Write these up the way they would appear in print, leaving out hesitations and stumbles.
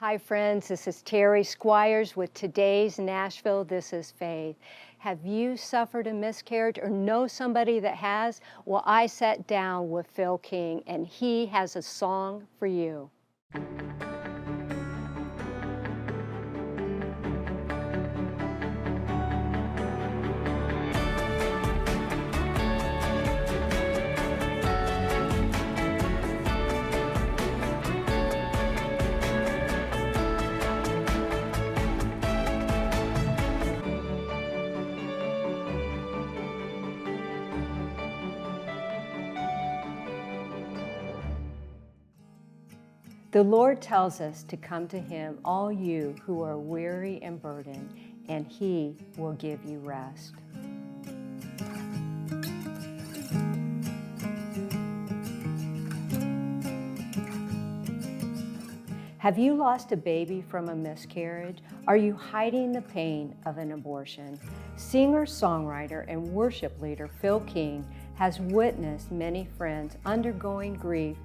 Hi, friends. This is Terry Squires with today's Nashville. This is Faith. Have you suffered a miscarriage or know somebody that has? Well, I sat down with Phil King, and he has a song for you. The Lord tells us to come to Him, all you who are weary and burdened, and He will give you rest. Have you lost a baby from a miscarriage? Are you hiding the pain of an abortion? Singer, songwriter, and worship leader Phil King has witnessed many friends undergoing grief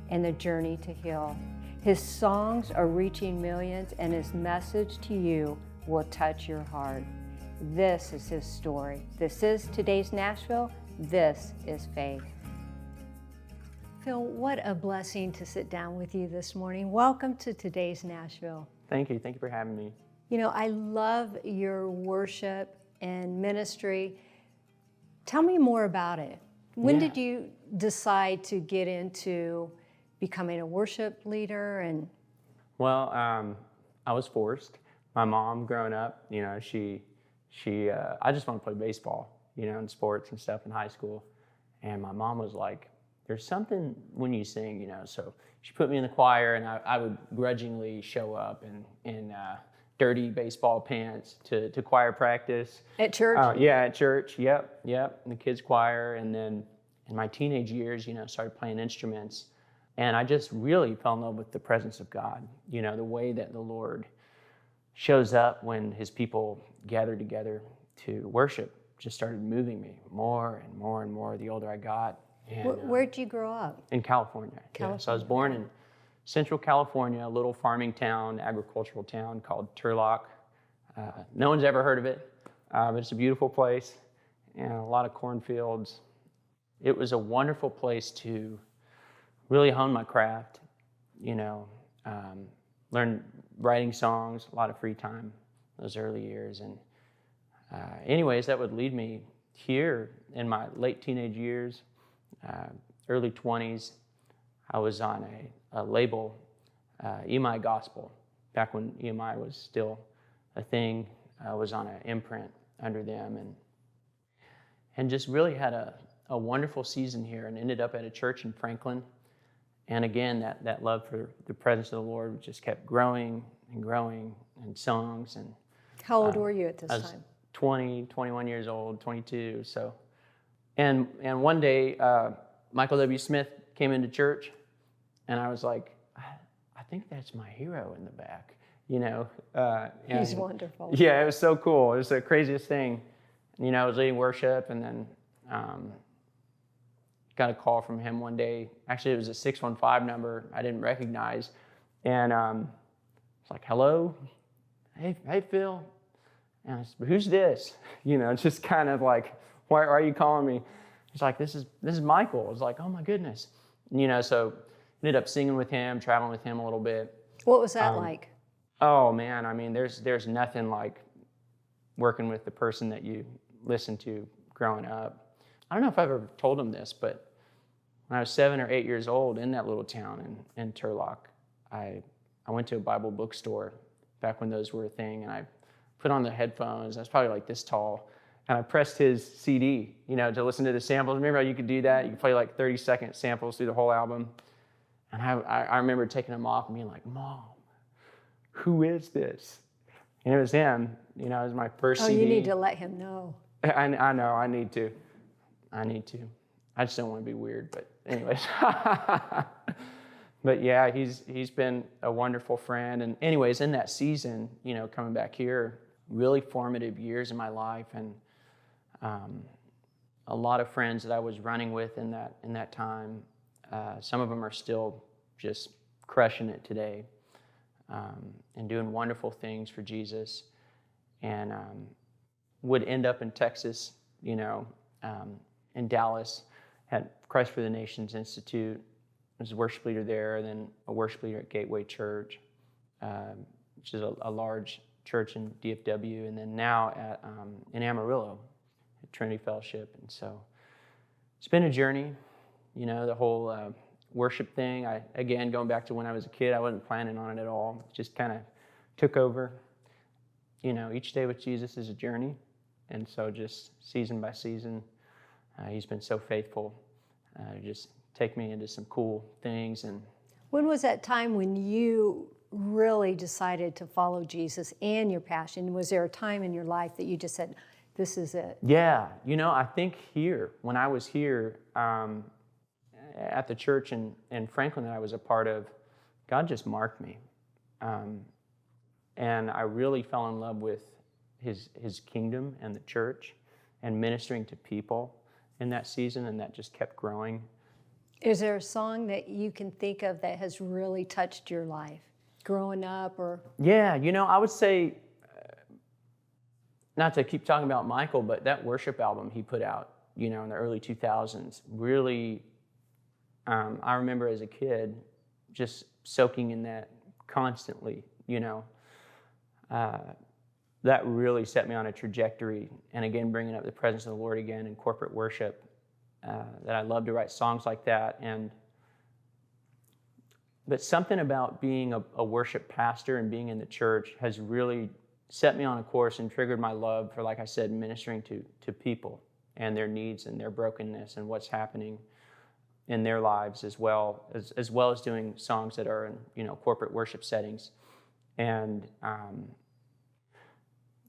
and the journey to heal. His songs are reaching millions, and his message to you will touch your heart. This is his story. This is today's Nashville. This is Faith. Phil, what a blessing to sit down with you this morning. Welcome to today's Nashville. Thank you. Thank you for having me. You know, I love your worship and ministry. Tell me more about it. When did you decide to get into becoming a worship leader? And Well, I was forced. My mom, growing up, you know, I just want to play baseball, you know, and sports and stuff in high school. And my mom was like, "There's something when you sing, you know." So she put me in the choir, and I would grudgingly show up in dirty baseball pants to choir practice. at church? Yeah, at church. Yep. In the kids' choir, and then in my teenage years, you know, started playing instruments. And I just really fell in love with the presence of God, you know, the way that the Lord shows up when His people gather together to worship just started moving me more and more and more the older I got. And, Where'd you grow up? in California. Yeah. So I was born in Central California, a little farming town, agricultural town called Turlock. No one's ever heard of it, but it's a beautiful place and a lot of cornfields. It was a wonderful place to really hone my craft, you know, learn writing songs, a lot of free time those early years. And anyways, that would lead me here in my late teenage years, early 20s. I was on a label, EMI Gospel, back when EMI was still a thing. I was on an imprint under them, and just really had a wonderful season here, and ended up at a church in Franklin. And again, that love for the presence of the Lord just kept growing and growing, and songs. And How old were you at this I was time? 20, 21 years old, 22. So, and one day, Michael W. Smith came into church, and I was like, I think that's my hero in the back, you know. He's wonderful. Yeah, it was so cool. It was the craziest thing. You know, I was leading worship, and then got a call from him one day. Actually, it was a 615 number I didn't recognize. And it's like, "Hello? Hey, Phil." And I said, "Who's this?" You know, just kind of like, why are you calling me? He's like, this is Michael. I was like, "Oh my goodness." And, you know, so ended up singing with him, traveling with him a little bit. What was that like? Oh man, I mean, there's nothing like working with the person that you listen to growing up. I don't know if I've ever told him this, but when I was 7 or 8 years old in that little town in Turlock, I went to a Bible bookstore back when those were a thing, and I put on the headphones. I was probably like this tall, and I pressed his CD, you know, to listen to the samples. Remember how you could do that? You could play like 30-second samples through the whole album. And I remember taking them off and being like, "Mom, who is this?" And it was him. You know, it was my first CD. You need to let him know. I know, I need to. I just don't want to be weird, but anyways. But yeah, he's been a wonderful friend. And anyways, in that season, you know, coming back here, really formative years in my life, and a lot of friends that I was running with in that time. Some of them are still just crushing it today. and doing wonderful things for Jesus, and would end up in Texas, in Dallas, at Christ for the Nations Institute. I was a worship leader there, then a worship leader at Gateway Church, which is a large church in DFW, and then now at in Amarillo at Trinity Fellowship. And so it's been a journey, the whole worship thing. Again, going back to when I was a kid, I wasn't planning on it at all. It just kind of took over. Each day with Jesus is a journey, and so just season by season, he's been so faithful. Just take me into some cool things. And when was that time when you really decided to follow Jesus and your passion? Was there a time in your life that you just said, this is it? Yeah, I think when I was here at the church in Franklin that I was a part of, God just marked me. And I really fell in love with his kingdom and the church and ministering to people in that season, and that just kept growing. Is there a song that you can think of that has really touched your life growing up? Or Yeah, I would say, not to keep talking about Michael, but that worship album he put out, in the early 2000s, really, I remember as a kid just soaking in that constantly, that really set me on a trajectory. And again, bringing up the presence of the Lord again in corporate worship, that I love to write songs like that. But something about being a worship pastor and being in the church has really set me on a course and triggered my love for, like I said, ministering to people and their needs and their brokenness and what's happening in their lives, as well as doing songs that are in corporate worship settings. And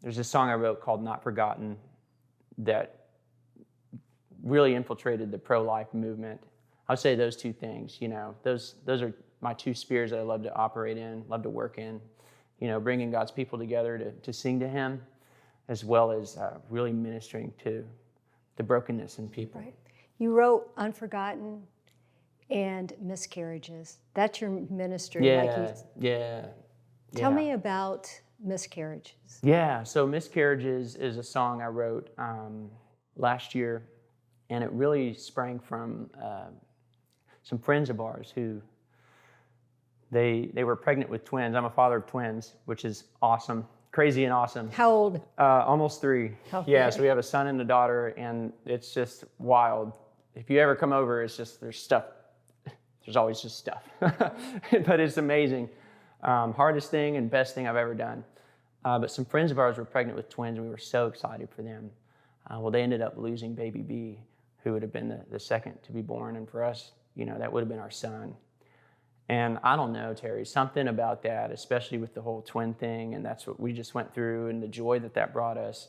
there's this song I wrote called "Not Forgotten" that really infiltrated the pro-life movement. I would say those two things. Those are my two spheres that I love to operate in, love to work in. Bringing God's people together to sing to Him, as well as really ministering to the brokenness in people. Right. You wrote "Unforgotten" and "Miscarriages." That's your ministry. Yeah. Tell me about "Miscarriages." Yeah, so "Miscarriages" is a song I wrote last year, and it really sprang from some friends of ours who they were pregnant with twins. I'm a father of twins, which is awesome, crazy and awesome. How old? Almost 3. Okay. Yeah, so we have a son and a daughter, and it's just wild. If you ever come over, it's just there's stuff. There's always just stuff, but it's amazing. Hardest thing and best thing I've ever done. But some friends of ours were pregnant with twins, and we were so excited for them. Well, they ended up losing baby B, who would have been the second to be born, and for us, that would have been our son. And I don't know, Terry, something about that, especially with the whole twin thing, and that's what we just went through, and the joy that brought us,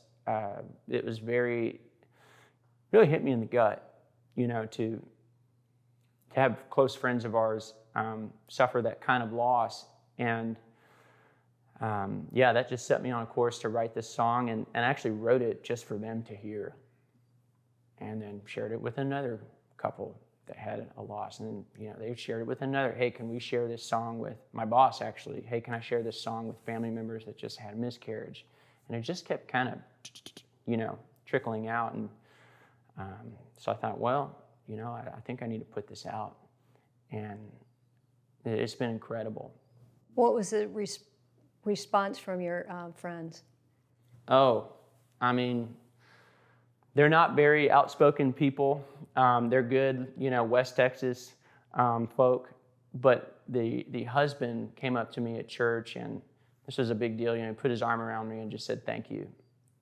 it was really hit me in the gut, to have close friends of ours suffer that kind of loss. And that just set me on a course to write this song, and actually wrote it just for them to hear, and then shared it with another couple that had a loss, and they shared it with another. Hey, can we share this song with my boss? Actually, hey, can I share this song with family members that just had a miscarriage? And it just kept kind of trickling out. And so I thought, well, I think I need to put this out, and it's been incredible. What was the response from your friends? Oh, I mean, they're not very outspoken people. They're good, West Texas folk. But the husband came up to me at church, and this was a big deal. He put his arm around me and just said thank you,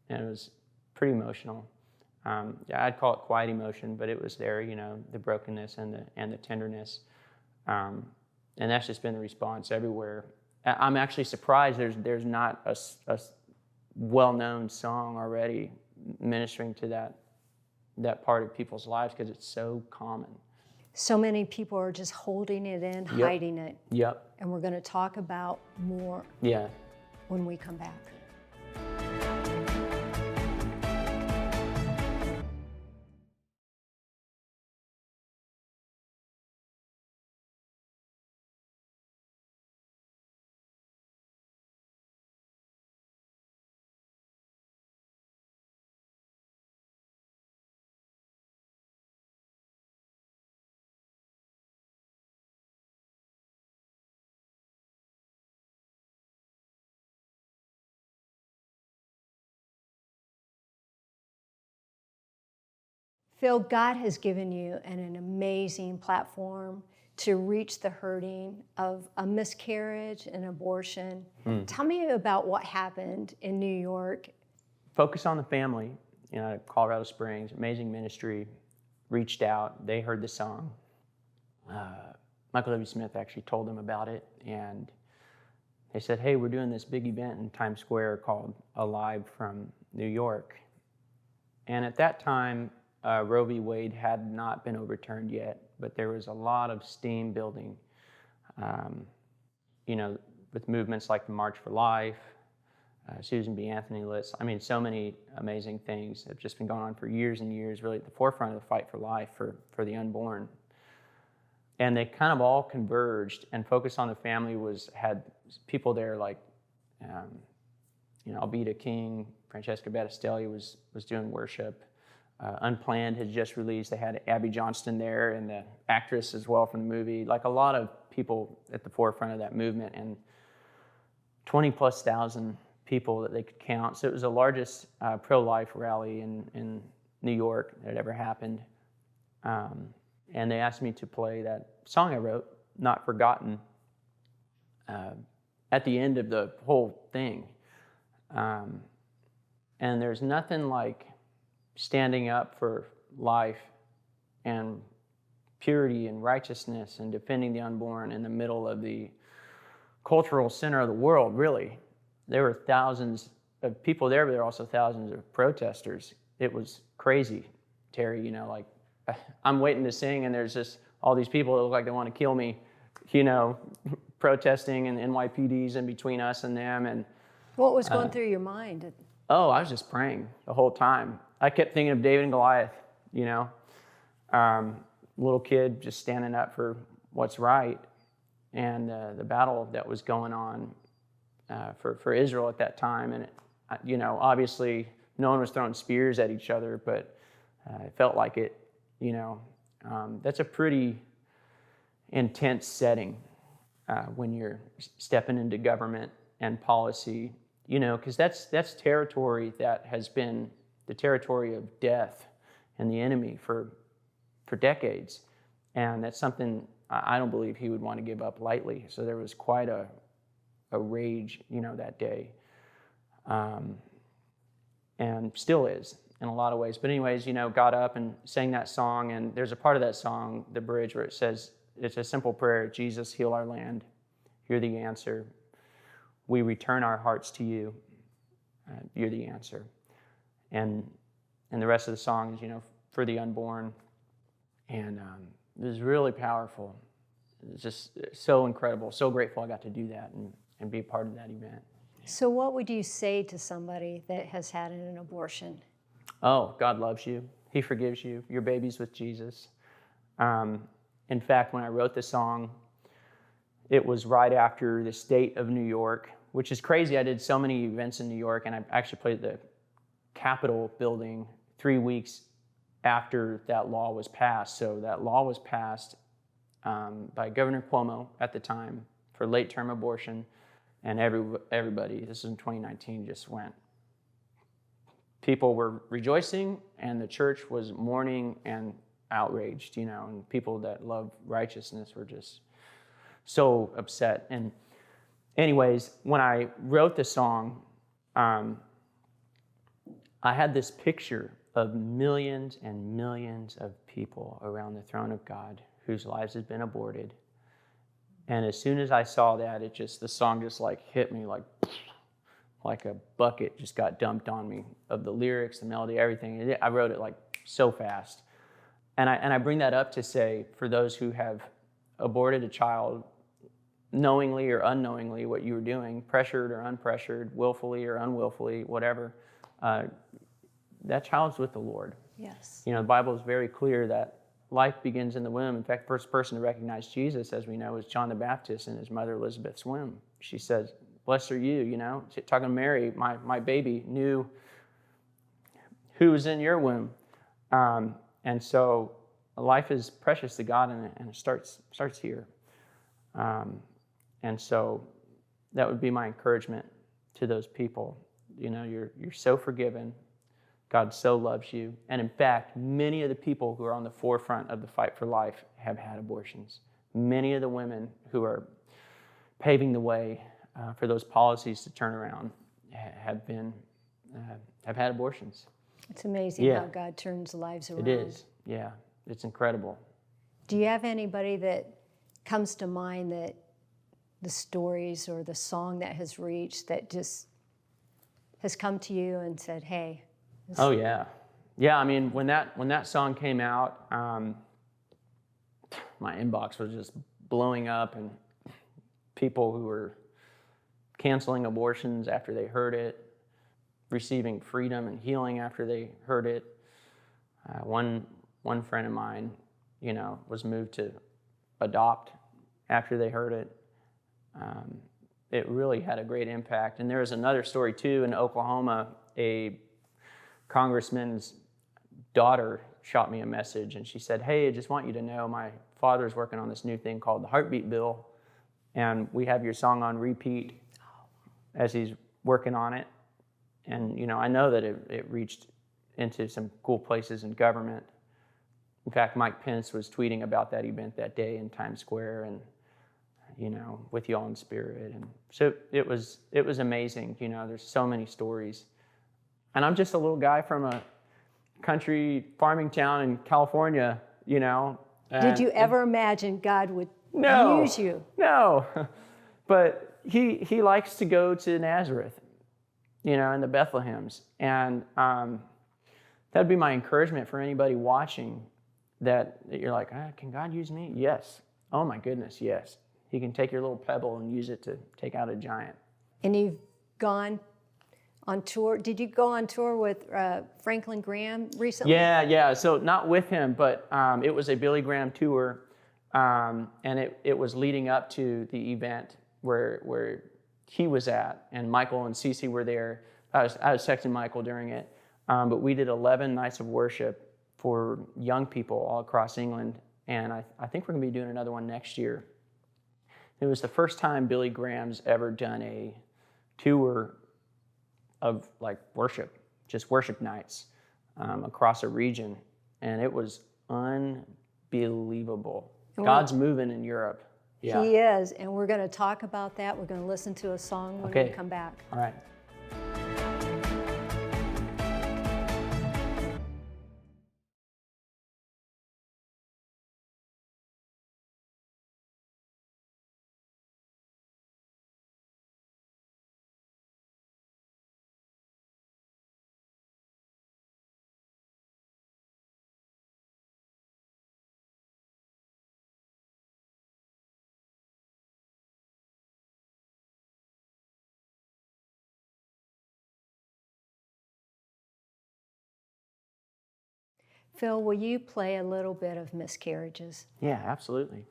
and it was pretty emotional. I'd call it quiet emotion, but it was there. The brokenness and the tenderness, and that's just been the response everywhere. I'm actually surprised there's not a well-known song already ministering to that part of people's lives, because it's so common. So many people are just holding it in, hiding it. Yep. And we're going to talk about more when we come back. Phil, God has given you an amazing platform to reach the hurting of a miscarriage and abortion. Tell me about what happened in New York. Focus on the family. Colorado Springs, amazing ministry, reached out. They heard the song. Michael W. Smith actually told them about it, and they said, hey, we're doing this big event in Times Square called Alive from New York. And at that time, Roe v. Wade had not been overturned yet, but there was a lot of steam building, with movements like the March for Life, Susan B. Anthony lists. I mean, so many amazing things have just been going on for years and years, really at the forefront of the fight for life for the unborn. And they kind of all converged, and Focus on the Family had people there like, Alveda King, Francesca Battistelli was doing worship. Unplanned had just released. They had Abby Johnston there, and the actress as well from the movie. Like a lot of people at the forefront of that movement, and 20+ thousand people that they could count. So it was the largest pro-life rally in New York that had ever happened. And they asked me to play that song I wrote, Not Forgotten, at the end of the whole thing. And there's nothing like standing up for life and purity and righteousness and defending the unborn in the middle of the cultural center of the world, really. There were thousands of people there, but there were also thousands of protesters. It was crazy, Terry, I'm waiting to sing, and there's just all these people that look like they want to kill me, protesting, and NYPD's in between us and them. And what was going through your mind? Oh, I was just praying the whole time. I kept thinking of David and Goliath, little kid just standing up for what's right, and the battle that was going on for Israel at that time. And, obviously no one was throwing spears at each other, but it felt like it. That's a pretty intense setting when you're stepping into government and policy, because that's territory that has been the territory of death and the enemy for decades. And that's something I don't believe he would want to give up lightly. So there was quite a rage, that day. And still is in a lot of ways. But anyways, got up and sang that song. And there's a part of that song, the bridge, where it says, it's a simple prayer, Jesus, heal our land. You're the answer. We return our hearts to you. You're the answer. And the rest of the song is, for the unborn. And it was really powerful. It was just so incredible, so grateful I got to do that and be a part of that event. So what would you say to somebody that has had an abortion? Oh, God loves you. He forgives you. Your baby's with Jesus. In fact, when I wrote the song, it was right after the state of New York, which is crazy. I did so many events in New York, and I actually played at the Capitol building 3 weeks after that law was passed. So that law was passed by Governor Cuomo at the time for late-term abortion, and everybody, this is in 2019, just went. People were rejoicing, and the church was mourning and outraged, and people that love righteousness were just so upset. And anyways, when I wrote the song, I had this picture of millions and millions of people around the throne of God whose lives had been aborted. And as soon as I saw that, the song just like hit me like a bucket just got dumped on me of the lyrics, the melody, everything. I wrote it like so fast. And I bring that up to say, for those who have aborted a child, knowingly or unknowingly, what you were doing, pressured or unpressured, willfully or unwillfully, whatever, that child's with the Lord. Yes. The Bible is very clear that life begins in the womb. In fact, the first person to recognize Jesus, as we know, is John the Baptist in his mother Elizabeth's womb. She says, blessed are you, talking to Mary, my baby knew who was in your womb. And so life is precious to God, and it starts here. And so that would be my encouragement to those people. You're so forgiven, God so loves you. And in fact, many of the people who are on the forefront of the fight for life have had abortions. Many of the women who are paving the way for those policies to turn around have had abortions. It's amazing how God turns lives around. It is, yeah. It's incredible. Do you have anybody that comes to mind that the stories or the song that has reached that just has come to you and said, hey? Oh, yeah. Yeah, I mean, when that song came out, my inbox was just blowing up, and people who were canceling abortions after they heard it, receiving freedom and healing after they heard it. One friend of mine, was moved to adopt after they heard it. It really had a great impact. And there was another story too in Oklahoma. A congressman's daughter shot me a message, and she said, hey, I just want you to know my father's working on this new thing called the Heartbeat Bill, and we have your song on repeat as he's working on it. And I know that it reached into some cool places in government. In fact, Mike Pence was tweeting about that event that day in Times Square, and with y'all in spirit. And so it was amazing. There's so many stories. And I'm just a little guy from a country farming town in California, Did you ever imagine God would use you? No. But he likes to go to Nazareth, and the Bethlehems. And that'd be my encouragement for anybody watching, that you're like, can God use me? Yes. Oh my goodness, yes. He can take your little pebble and use it to take out a giant. And you've gone on tour. Did you go on tour with Franklin Graham recently? Yeah. So not with him, but it was a Billy Graham tour, and it was leading up to the event where he was at, and Michael and Cece were there. I was texting Michael during it, but we did 11 nights of worship for young people all across England, and I think we're going to be doing another one next year. It was the first time Billy Graham's ever done a tour of worship, just worship nights across a region, and it was unbelievable. God's moving in Europe. Yeah. He is, and we're going to talk about that. We're going to listen to a song when we come back. All right. Phil, will you play a little bit of Miscarriages? Yeah, absolutely.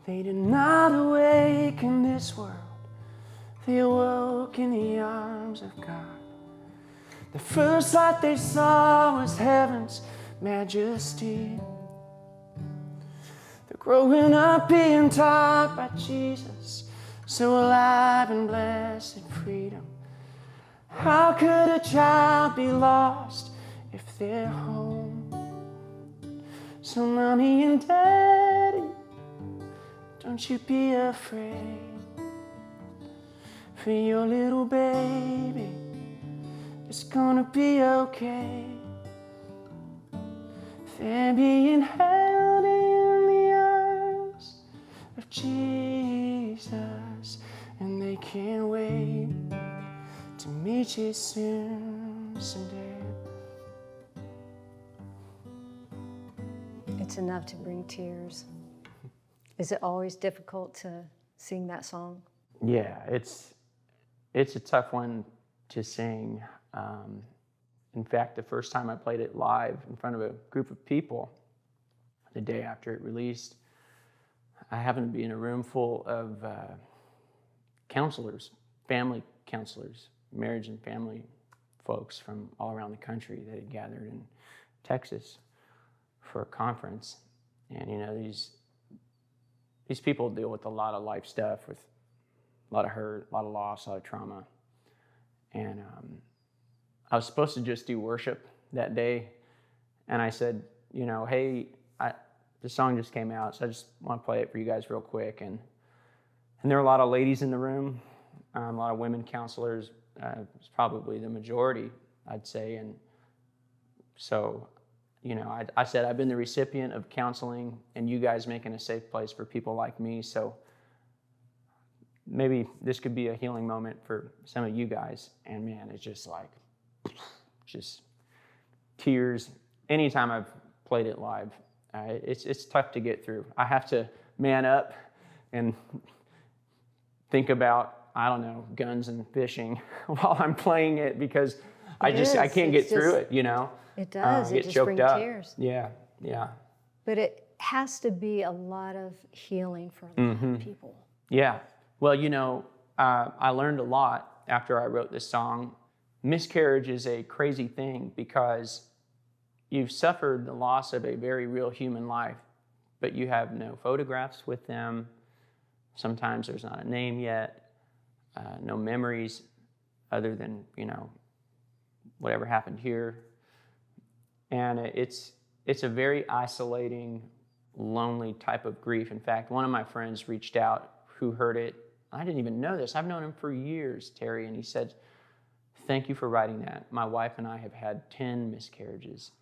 They did not awake in this world. They awoke in the arms of God. The first light they saw was heaven's majesty. They're growing up being taught by Jesus, so alive in blessed freedom. How could a child be lost if they're home? So mommy and daddy, don't you be afraid for your little baby. It's gonna be okay. They're being held in the arms of Jesus, and they can't wait to meet you soon, someday. It's enough to bring tears. Is it always difficult to sing that song? Yeah, it's a tough one to sing. In fact, the first time I played it live in front of a group of people, the day after it released, I happened to be in a room full of counselors, family counselors, marriage and family folks from all around the country that had gathered in Texas for a conference. And these people deal with a lot of life stuff, with a lot of hurt, a lot of loss, a lot of trauma. And I was supposed to just do worship that day. And I said, hey, the song just came out, so I just want to play it for you guys real quick. And there were a lot of ladies in the room, a lot of women counselors. It's probably the majority, I'd say. And so, I said, I've been the recipient of counseling and you guys making a safe place for people like me. So maybe this could be a healing moment for some of you guys. And man, it's just like, just tears. Anytime I've played it live, it's tough to get through. I have to man up and think about, I don't know, guns and fishing while I'm playing it, because I can't get through it, It does. It just brings tears. Yeah. But it has to be a lot of healing for a lot of people. Yeah. Well, I learned a lot after I wrote this song. Miscarriage is a crazy thing because you've suffered the loss of a very real human life, but you have no photographs with them. Sometimes there's not a name yet, no memories other than, whatever happened here. And it's a very isolating, lonely type of grief. In fact, one of my friends reached out who heard it. I didn't even know this. I've known him for years, Terry, and he said, "Thank you for writing that. My wife and I have had 10 miscarriages.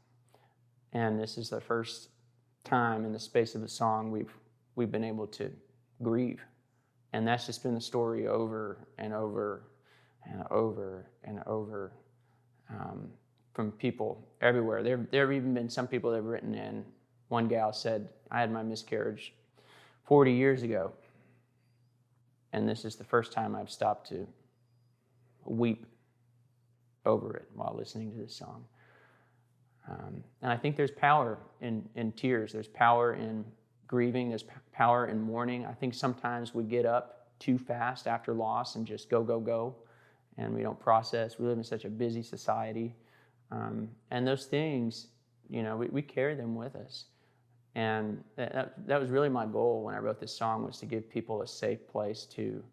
And this is the first time in the space of a song we've been able to grieve." And that's just been the story over and over and over and over from people everywhere. There have even been some people that have written in. One gal said, "I had my miscarriage 40 years ago. And this is the first time I've stopped to weep over it while listening to this song." And I think there's power in tears. There's power in grieving. There's power in mourning. I think sometimes we get up too fast after loss and just go, and we don't process. We live in such a busy society. And those things, we carry them with us. And that was really my goal when I wrote this song, was to give people a safe place to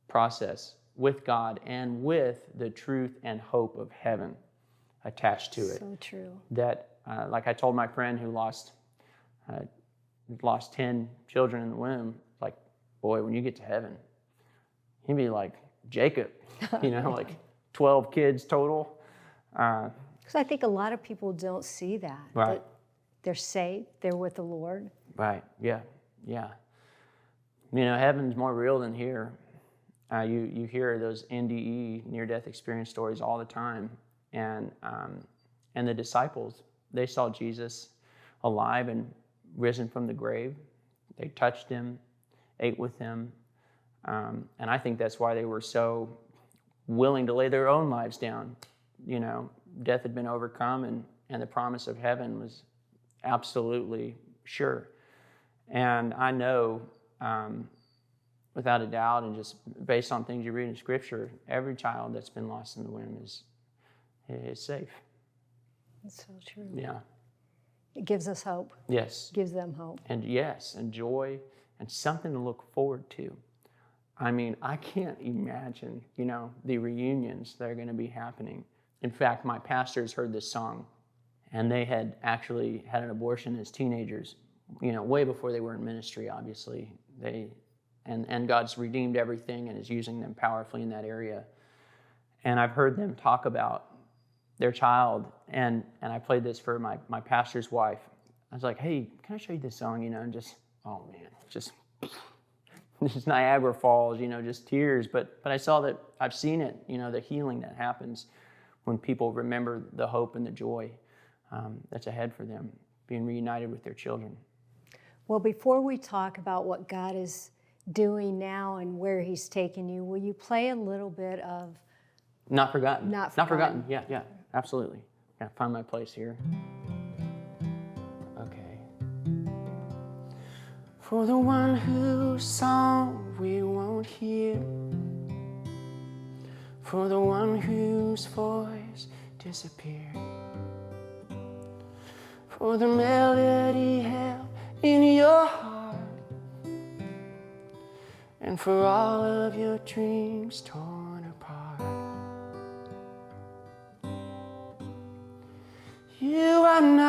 process with God and with the truth and hope of heaven attached to it. So true. That, like I told my friend who lost 10 children in the womb, like, boy, when you get to heaven, you'd be like Jacob, like 12 kids total. Because I think a lot of people don't see that. Right. That they're safe, they're with the Lord. Right, yeah. Heaven's more real than here. You hear those NDE, near-death experience stories all the time. And the disciples, they saw Jesus alive and risen from the grave. They touched him, ate with him. And I think that's why they were so willing to lay their own lives down. Death had been overcome, and the promise of heaven was absolutely sure. And I know, without a doubt, and just based on things you read in Scripture, every child that's been lost in the womb is safe. That's so true. Yeah. It gives us hope. Yes. Gives them hope. And yes, and joy, and something to look forward to. I mean, I can't imagine, the reunions that are going to be happening. In fact, my pastors heard this song, and they had actually had an abortion as teenagers, way before they were in ministry, obviously. And God's redeemed everything and is using them powerfully in that area. And I've heard them talk about their child, and I played this for my pastor's wife. I was like, "Hey, can I show you this song?" And just, oh man, just Niagara Falls, just tears. But I saw that, I've seen it, the healing that happens when people remember the hope and the joy that's ahead for them, being reunited with their children. Well, before we talk about what God is doing now and where he's taken you, will you play a little bit of Not Forgotten? Not Forgotten. Yeah, absolutely. Gotta find my place here. Okay. For the one whose song we won't hear, for the one whose voice disappeared, for the melody held in your heart, and for all of your dreams torn apart.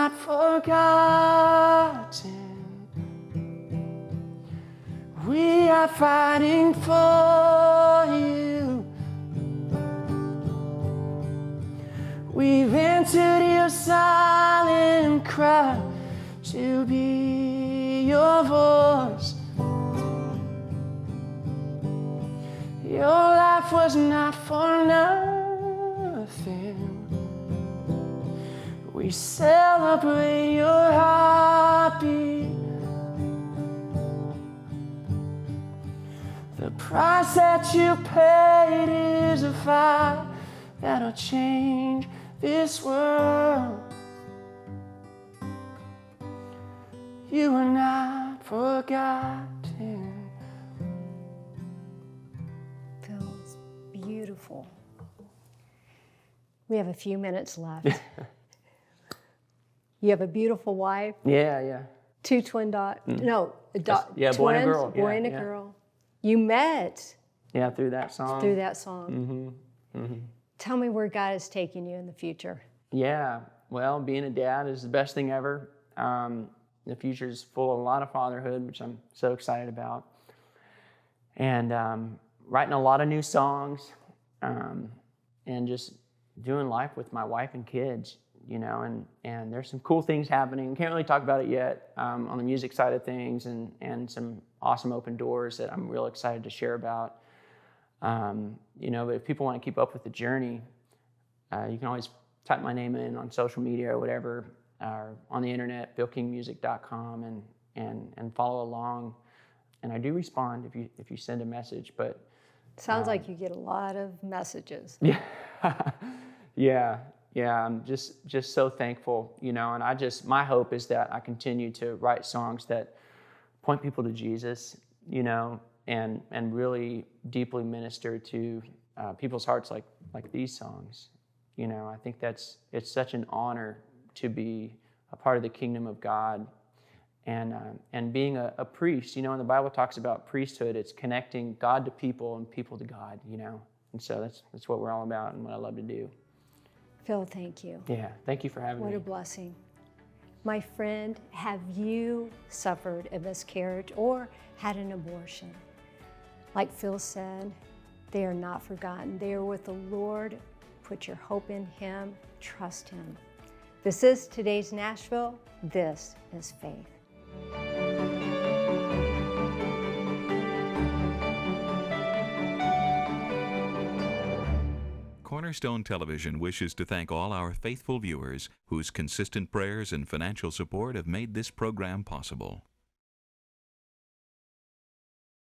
not forgotten. We are fighting for you. We've entered your silent cry to be your voice. Your life was not for nothing. We celebrate your heartbeat. The price that you paid is a fire that'll change this world. You are not forgotten. Phil, it's beautiful. We have a few minutes left. You have a beautiful wife, Yeah. 2 twin daughters. No, Yeah, boy and a girl. Boy and a girl. You met Yeah, through that song. through that song. Tell me where God is taking you in the future. Yeah, well, being a dad is the best thing ever. The future is full of a lot of fatherhood, which I'm so excited about. And writing a lot of new songs, and just doing life with my wife and kids, you know, and there's some cool things happening. Can't really talk about it yet, on the music side of things, and some awesome open doors that I'm real excited to share about. You know, but if people want to keep up with the journey, you can always type my name in on social media or whatever, or on the internet, philkingmusic.com, and follow along. And I do respond if you send a message, but Sounds like you get a lot of messages. Yeah, I'm just so thankful, you know, and my hope is that I continue to write songs that point people to Jesus, you know, and really deeply minister to people's hearts like these songs. You know, I think it's such an honor to be a part of the kingdom of God, and being a priest. You know, when the Bible talks about priesthood, it's connecting God to people and people to God, you know. And so that's what we're all about and what I love to do. Phil, thank you. Yeah, thank you for having me. What a blessing. My friend, have you suffered a miscarriage or had an abortion? Like Phil said, they are not forgotten. They are with the Lord. Put your hope in Him. Trust Him. This is today's Nashville. This is faith. Cornerstone Television wishes to thank all our faithful viewers whose consistent prayers and financial support have made this program possible.